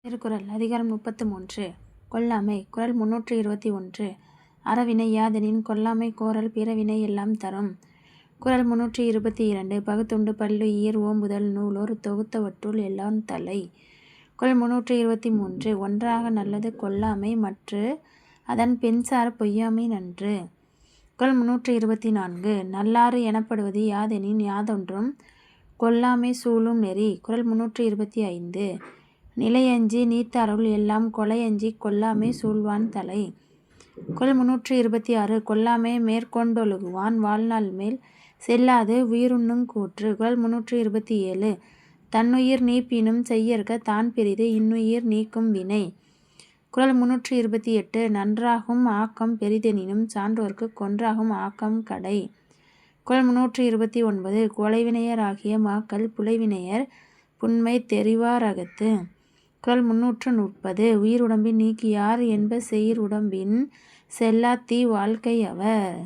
திருக்குறள் அதிகாரம் 33 கொல்லாமை. குறள் 321. அறவினை யாதெனின் கொல்லாமை கோரல் பிறவினை எல்லாம் தரும். குறள் 322. பகுத்துண்டு பல்லுயிர் ஓம்புதல் நூலோர் தொகுத்தவற்றுள் எல்லாம் தலை. குறள் 323. ஒன்றாக நல்லது கொல்லாமை மற்று அதன் பெண்சார் பொய்யாமை நன்று. குறள் 324. நல்லாறு எனப்படுவது யாதெனின் யாதொன்றும் கொல்லாமை சூழும் நெறி. குறள் 325. நிலையஞ்சி நீத்தாருள் எல்லாம் கொலையஞ்சி கொல்லாமை சூழ்வான் தலை. குறள் 326. கொல்லாமை மேற்கொண்டொழுகுவான் வாழ்நாள் மேல் செல்லாது உயிருண்ணுங் கூற்று. குறள் 327. தன்னுயிர் நீப்பினும் செய்யற்க தான் பெரிது இன்னுயிர் நீக்கும் வினை. குறள் 328. நன்றாகும் ஆக்கம் பெரிதெனினும் சான்றோர்க்கு கொன்றாகும் ஆக்கம் கடை. குறள் 329. கொலைவினையராகிய மாக்கள் புலைவினையர் புன்மை தெரிவாரகத்து. குறள் 330. உயிருடம்பின் நீக்கியார் என்ப செயிர் உடம்பின் செல்லாத் தீ வாழ்க்கை அவர்.